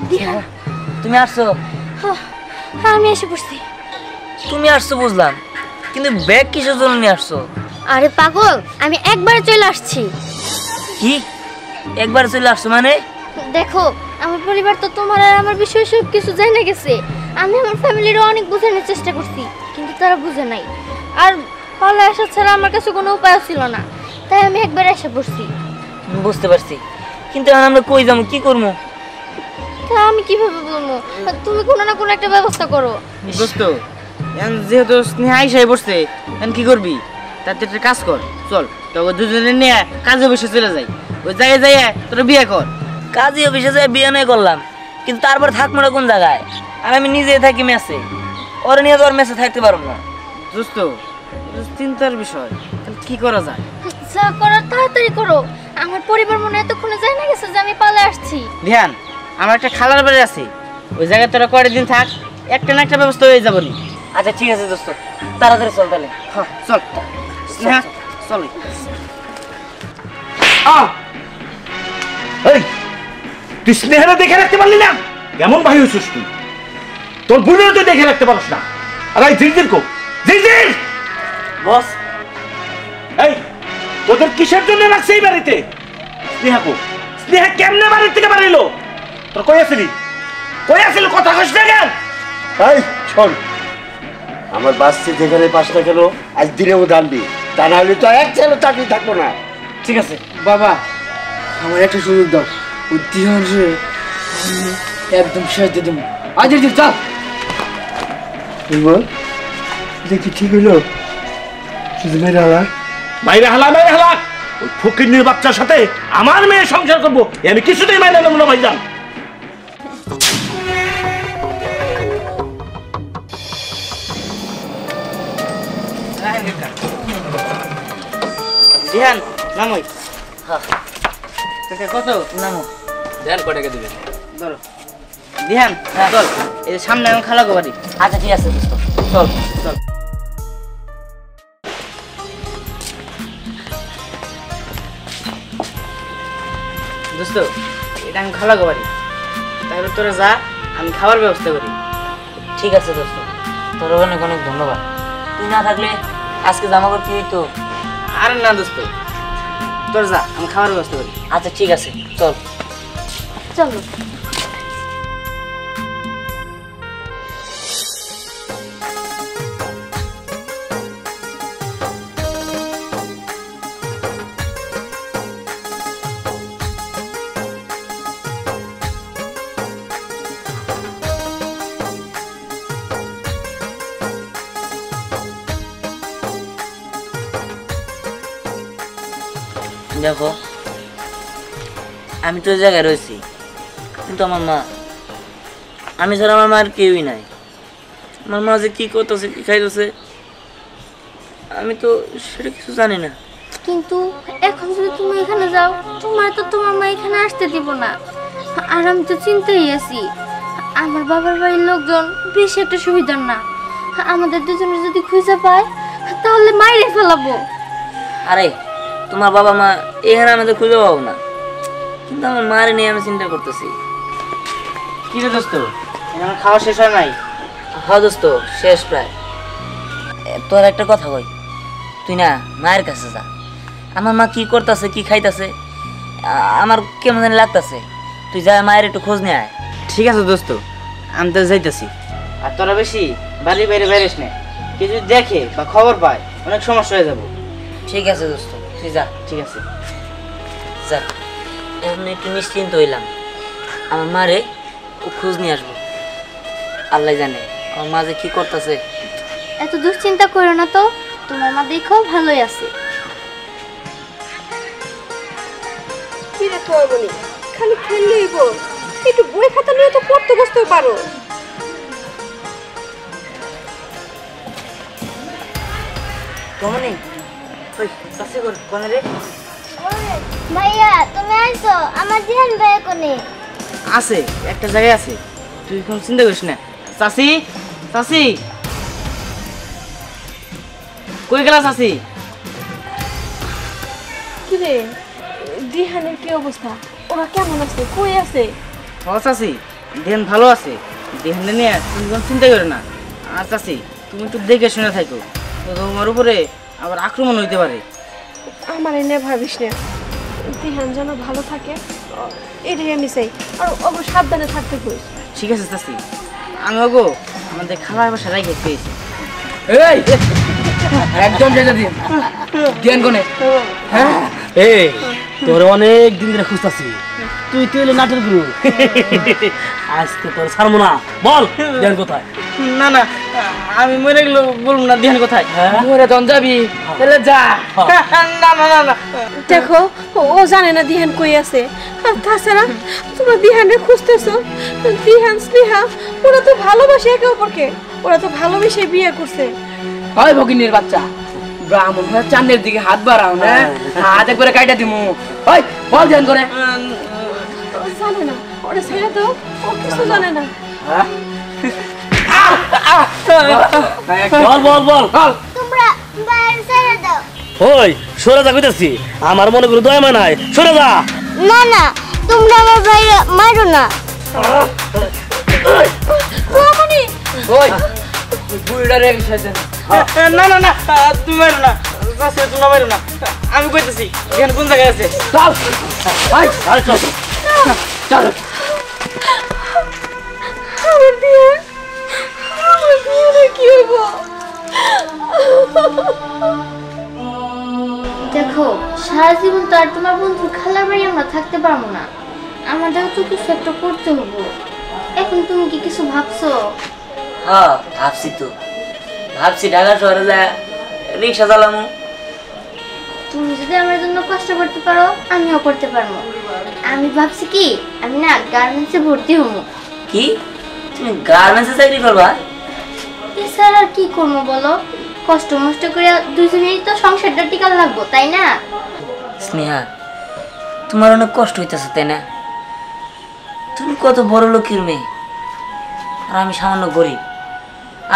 দিহান তুমি আসছো? হ্যাঁ আমি এসে পড়ছি। তুমি আসছো বুঝলাম, কিন্তু ব্যাগ কিসের জন্য নিয়ে আসছো? আরে পাগল, আমি একবারে চলে আসছি। কি একবার চলে আসছো মানে? দেখো আমার পরিবার তো তোমার আর আমার বিষয়ে সব কিছু জানা গেছে। আমি আমার ফ্যামিলিরও অনেক বোঝানোর চেষ্টা করছি, কিন্তু তারা বুঝে নাই। আর পালা আসা ছাড়া আমার কাছে কোনো উপায় ছিল না, তাই আমি একবার এসে পড়ছি। বুঝতে পারছি, কিন্তু এখন আমরা কই যাবো, কি করবো? তা আমি কিভাবে বলবো? তুমি কোনো না কোনো একটা ব্যবস্থা করো। দোস্ত যেহেতু স্নেহা আইসাই বসছে, এখন কি করবি? তাতে একটা কাজ কর, চল তোকে দুজনে নিয়ে কাজে বসে চলে যাই। ওই জায়গায় যাই তোরা বিয়ে কর। কাজী অফিসে যাই বিয়ে নয় করলাম, কিন্তু তারপর থাকবো না কোন জায়গায়? আর আমি নিজে থাকি মেসে, ওরা নিয়ে তো আর মেসে থাকতে পারবো না। দোস্ত চিন্তার বিষয়, কি করা যায়? যা করার তাড়াতাড়ি করো, আমার পরিবার মনে এতক্ষণে জানা গেছে যে আমি পালা আসছি। ধ্যান, আমার একটা খালার বাড়ি আছে, ওই জায়গায় তোরা কয়দিন থাক, একটা না একটা ব্যবস্থা হয়ে যাবো নি। আচ্ছা ঠিক আছে দোস্ত, তাড়াতাড়ি চল তাহলে। হ্যাঁ চল স্নেহা, চল। এই তুই স্নেহারে দেখে রাখতে পারলি না? কেমন ভাই হয়েছিস তুই? তোর বোনেরও তুই দেখে রাখতে পারস না। আর এই জিরজির কো, জিরজির বস, এই তোদের কিসের জন্য রাখছে এই বাড়িতে? স্নেহা কো, স্নেহা কেমনে বাড়ি থেকে বাড়িলো? তোর কই আসলি? কই আসলি? কথা কইস না কেন? এই শোন, আমার বাসটি যেখানে পাঁচটা গেল আজ দিনেও দাঁড়বি, তা না হলে তো এক ছেলে চাকরি থাকবো না। ঠিক আছে বাবা, আমার একটা সুযোগ দাও, উদ্দিহন একদম শেষ দিয়ে দেবো। আজ চল দেখি ঠিক হইলো, শুধু মেয়েরা বাইরে হালা, বাইরে হালা। ওই ফকিন্নির বাচ্চার সাথে আমার মেয়ে সংসার করবো আমি কিছুতেই মাইনে নেবো না ভাইজান। ধ্যান নামই কত নামো। ধ্যান কয় টাকা দিবেন? ধরো ধ্যান, চল এই যে সামনে আমি খালাকো বাড়ি। আচ্ছা ঠিক আছে দোস্ত, চল চল। দোস্ত এটা আমি খালাকো বাড়ি, তাহলে তোরা যা, আমি খাবার ব্যবস্থা করি। ঠিক আছে দোস্ত, তোর অনেক অনেক ধন্যবাদ। তুই না থাকলে আজকে জামা কাপড় কি হইতো? আরে না দোস্ত, তোর যা, আমি খাবার ব্যবস্থা করি। আচ্ছা ঠিক আছে, চল। চলো। দেখো আমি তো ওই জায়গায় রয়েছি, কিন্তু আমার মা, আমি ছাড়া আমার মার কেউই নাই। আমার মা যে কি করতেছে, কি খাইতেছে, আমি তো সেটা কিছু জানি না। কিন্তু এখন যদি তুমি এখানে যাও, তোমার তো তোমার মা এখানে আসতে দিব না। আর আমি তো চিন্তাই আছি, আমার বাবার বাড়ির লোকজন বেশি একটা সুবিধার না। আমাদের দুজনের যদি খুঁজে পায় তাহলে মাইরে ফেলাবো। আরে তোমার বাবা মা এখানে আমাদের খুঁজে পাবো না, কিন্তু আমার মারে নিয়ে আমি চিন্তা করতেছি। কি রে দোস্ত, আমার খাওয়া শেষ হয় নাই? হ্যাঁ দোস্ত, শেষ প্রায়। তোর একটা কথা কই, তুই না মায়ের কাছে যা। আমার মা কি করতেছে, কি খাইতেছে, আমার কেমন জানি লাগতেছে। তুই যা মায়ের একটু খোঁজ নিয়ে আয়। ঠিক আছে দোস্ত, আমি তো যাইতেছি। আর তোরা বেশি বাড়ির বাইরে বেরিস না, কেউ যদি দেখে বা খবর পায় অনেক সমস্যা হয়ে যাবো। ঠিক আছে দোস্ত, তুই যা। ঠিক আছে যাক, এখন একটু নিশ্চিন্ত হইলাম। আমার মারে ও খোঁজ নিয়ে আসবো। আল্লাহ জানে আমার মা যে কি করতেছে। এত দুশ্চিন্তা করো না তো, তোমার মা দেখো ভালোই আছে। কি রে তোর বলি, খালি খেললেই বল, একটু বই খাতা নিয়ে তো পড়তে বসতে পারো। কমনি ওই কাছে কর কোন রে? ভাইয়া তুমি আইছো? আমার ধ্যান ভাইয়া কোনে আছে, একটা জায়গায় আছে, তুই কোনো চিন্তা করিস না। চাচি, চাচি কই গেলা চাচি? কি রে দিহানের কি অবস্থা? ওরা কেমন আছে? কই আছে? ও চাচি, ধ্যান ভালো আছে, ধ্যান নিয়ে তুমি কোনো চিন্তা করে না। আর চাচি তুমি একটু দেখে শুনে থাকো, তো তোমার উপরে আবার আক্রমণ হইতে পারে। আমার এনে ভাবিস না, দিহান যেন ভালো থাকে এটাই আমি চাই। আর ওগো সাবধানে থাকতে কইস। ঠিক আছে চাচি, আমি ওগো আমাদের খাবার বাসা রাখে পেয়েছি। এই একদম যেতে দিন জ্ঞান কোনে। হ্যাঁ এই তোর অনেক দিন ধরে খুঁজতাছি, তুই তো এলো নাটের গুরু। আজকে তোর ছাড়বো না, বল ধ্যান কোথায়? না না, আমি মরে গেলে বলবো না ধ্যান কোথায়। মরে তখন যাবি, তাহলে যা। না না না না, দেখো ও জানে না দিহান কই আছে। আর তাছাড়া তোমরা দিহানরে খুঁজতেছো, দিহান স্নেহা ওরা তো ভালোবাসে একে অপরকে, ওরা তো ভালোবেসে বিয়ে করছে। হয় ভগিনীর বাচ্চা, ব্রাহ্মণ হয়ে চান্দের দিকে হাত বাড়াও না, হাত একবারে কাইটা দিমু। হয় বল ধ্যান করে। ও জানে না, ওরা ছেড়ে তো, ও কিছু জানে না। বল বল বল বল। তোমরা বাইরে ছেড়ে দাও। ওই সরে যা কইতাছি, আমার মনে করে দয়া মানায়, সরে যা। না না, তোমরা আমার বাইরে মারো না। রমণী ওই বুড়িটা রেগে সাইছেন। না না না, তুমি মারো না চাচি, তুমি মারো না। আমি কইতেছি ধ্যান কোন জায়গায় আছে। চল ভাই আরে চল চল। আমার দিহান, আমার দিহানে কি হইব? দেখো, সারা জীবন তো আর তোমার বন্ধুর খালার বাড়ি আমরা থাকতে পারবো না, আমাদের তো কিছু একটা করতে হবো। এখন তুমি কি কিছু ভাবছো? হ্যাঁ ভাবছি তো, ভাবছি ঢাকা শহরে যা রিক্সা চালামু। তুমি যদি আমার জন্য কষ্ট করতে পারো, আমিও করতে পারবো। আমি ভাবছি কি, আমি না গার্মেন্টসে ভর্তি হবো। কি তুমি গার্মেন্টসে চাকরি করবা? এছাড়া আর কি করবো বলো? কষ্ট মষ্ট করে দুজনেই তো সংসারটা টিকাল লাগবো, তাই না? স্নেহা, তোমার অনেক কষ্ট হইতেছে তাই না? তুমি কত বড় লোকের মেয়ে, আর আমি সামান্য গরিব।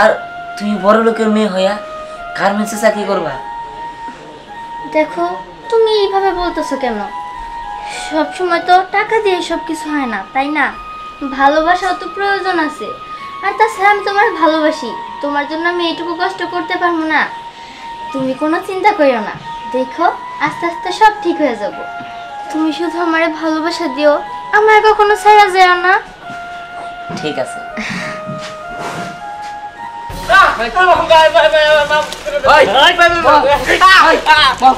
আর তুমি বড় লোকের মেয়ে হইয়া গার্মেন্টসে চাকরি করবা? দেখো, তুমি এইভাবে বলতেছো কেন? সব সময় তো টাকা দিয়ে সব কিছু হয় না, তাই না? ভালোবাসাও তো প্রয়োজন আছে। আর তাছাড়া আমি তোমার ভালোবাসি, তোমার জন্য আমি এইটুকু কষ্ট করতে পারবো না? তুমি কোনো চিন্তা করিও না, দেখো আস্তে আস্তে সব ঠিক হয়ে যাব। তুমি শুধু আমারে ভালোবাসা দিও, আমার কখনো ছাড়া যেও না। ঠিক আছে।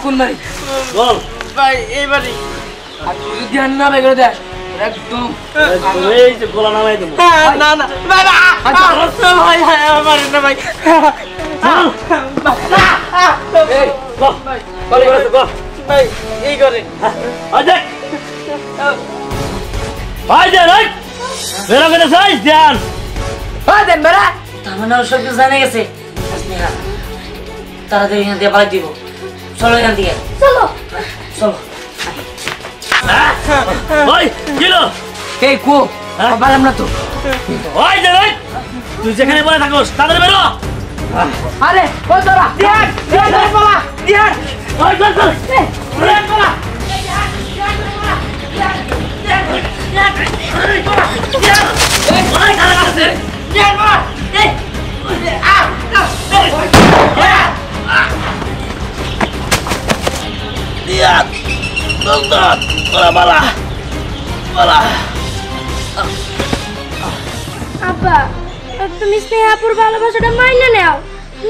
কোন বাড়ি বল। ভাই এইবারই। আর তুই যদি ধ্যান না বের করে দেয় একদম এই যে গোলা নামাই দেবো। না না ভাই ভাই ভাই মারেন না ভাই। এই বল বল করে বল। ভাই এই করে আজে ভাই দে রাই বেরা করে যাই ধ্যান। হয় দেন বেড়া। তার মানে ওর সব কিছু জানে গেছে। স্নেহা, তাড়াতাড়ি এখান থেকে বাড়ি দিব। চলো এখান থেকে, চলো। চলো। ভাই গেল এই কো পারলাম না তো। ওই দে রাই, তুই যেখানে বলে থাকোস তাদের বেরো। আরে কই তোরা ধ্যান ধ্যান বলা ধ্যান ওই চল চল ধ্যান বলা। আব্বা, তুমি স্নেহাপুর ভালোবাসাটা মাইনা নাও।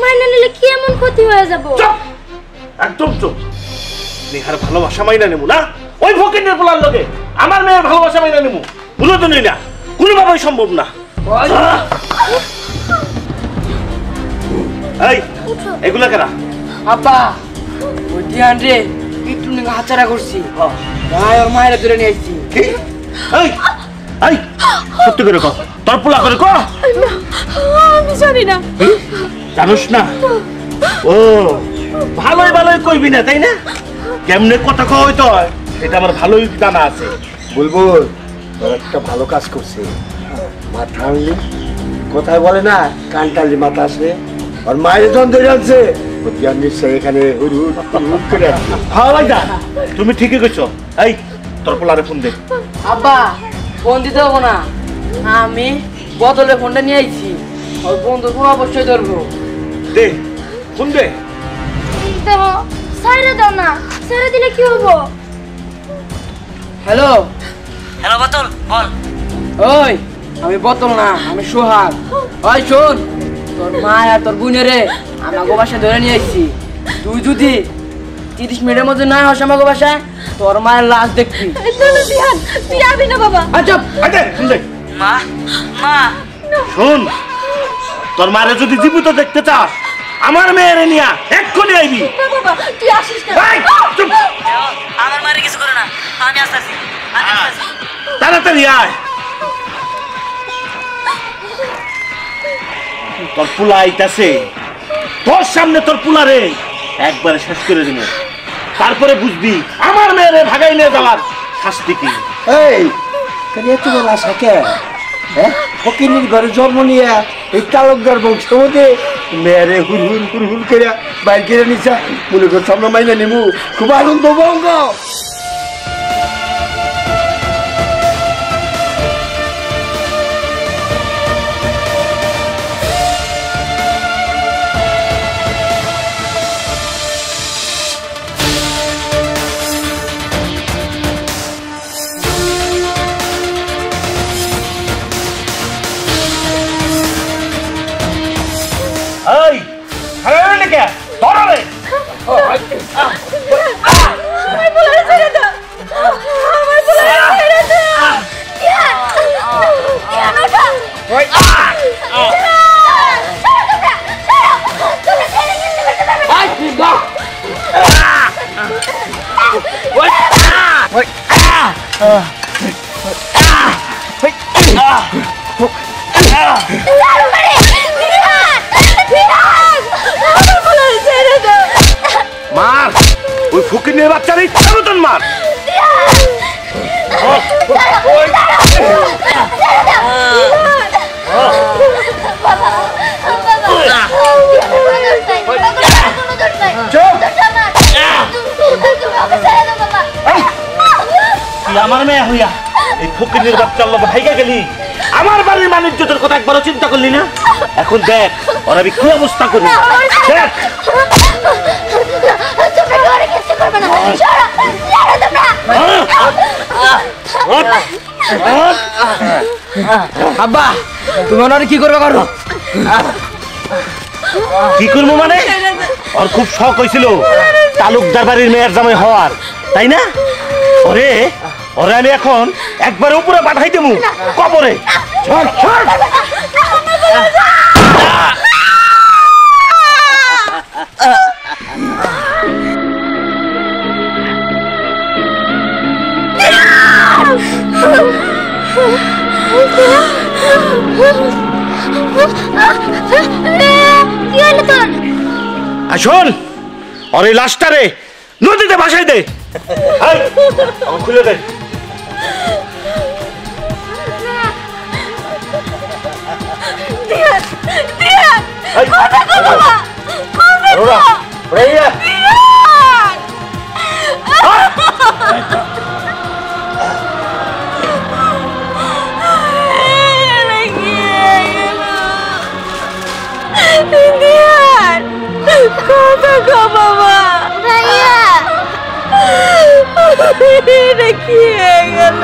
মাইনা নিলে কি এমন ক্ষতি হয়ে যাব? চুপ, একদম চুপ। নেহার ভালোবাসা মাইনা নেবো না? ওই ফকিরের বলার লোকে আমার মেয়ের ভালোবাসা মাইনা নেবো? ভুলো তো নেই না, কোনোভাবেই সম্ভব না। এই এগুলা কেনা? আব্বা ওই ধ্যান রে একটু নিয়ে হাতছাড়া করছি, ভাই ওর মায়ের ধরে নিয়ে আসছি। এই এই সত্যি করে কর, তোর পোলা করে কর। আমি জানি না। জানোস না? ও ভালোই ভালোই কইবি না তাই না? কেমনে কথা কওয়া হইতো এটা আমার ভালোই জানা আছে। বুলবুল তোর একটা ভালো কাজ করছে, মাথা আনলি কোথায় বলে না কান টানলি মাথা আসে। আর মায়ের জন ধরে আনছে ও জ্ঞান নিশ্চয় এখানে হুড় হুড় হুড় করে আসছে। হ্যাঁ ভাই দা, তুমি ঠিকই কইছো। এই তোর পোলারে ফোন দে। আব্বা ফোন দিতে হবো না, আমি বোতলে ফোনটা নিয়ে আইছি ওই বন্ধুর ফোন অবশ্যই ধরবো দে ফোন দে দেখো সাইরে দাও না, ছেড়ে দিলে কি হবো? হ্যালো হ্যালো বোতল বল। ওই আমি বোতল না, আমি সোহাগ। ওই শোন, তোর মা আর তোর বোনেরে আমাকে বাসায় ধরে নিয়ে আইছি। তুই যদি 30 মিনিটের মধ্যে না হস আমাকে বাসায়, তোর মায়ের লাশ দেখবি। দিহান তুই যাবি না বাবা। আচ্ছা আরে ফোন দে মা মা শুন, তোর মারে যদি জীবিত দেখতে চাস আমার মেয়েরে নিয়া এক্ষুনি আইবি। না বাবা তুই আসিস না। এই, চুপ! আমার মারে কিছু করে না, আমি আসতেছি। তাড়াতাড়ি আয়। তোর পুলা আইতাছে, তোর সামনে তোর পুলারে একবারে শেষ করে দিব, তারপরে বুঝবি আমার মেয়েরে ভাগাই নিয়ে যাওয়ার শাস্তি কি। এই কেন এত বড় আশা কে? হ্যাঁ, ফকিনীর ঘরে জন্ম নিয়ে এই তালুকদার বংশ মধ্যে মেয়েরে হুর করে বাইর করে নিছা, মনে কর সামনে মাইনে নিমু, খুব আনন্দ ভঙ্গ। এই আরে লেকে ধরে আমার বলার ছেড়ে দাও, আমার বলার ছেড়ে দাও। দিহান দিহান ওঠা। ওই ভাই তুই দাও। মার, ওই ফকিনের বাচ্চার ইচ্ছা মতন মার। তুই আমার মেয়ে হইয়া এই ফকিনের বাচ্চার লোক ভাইগা গেলি, আমার বাড়ির বাণিজ্যদের কথা একবারও চিন্তা করলি না? এখন দেখ ওরা আমি কি অবস্থা করি, দেখ। আব্বা তুমি ওনারে কি করবে করো? কি করবো মানে? ওর খুব শখ হয়েছিল তালুকদার বাড়ির মেয়ের জামাই হওয়ার, তাই না? ওরে ওরে আমি এখন একবার উপরে পাঠাই দেবো কবরে। ছাড়, ছাড়। আর শোন, ওর এই লাশটারে নদীতে ভাসাই দে। এই, আমাকে খুলে দে। দিহান দিহান এই, ওরা, ওরা ইয়া। দিহান কথা গো বাবা। ভাইয়া এটা কি হয়ে গেল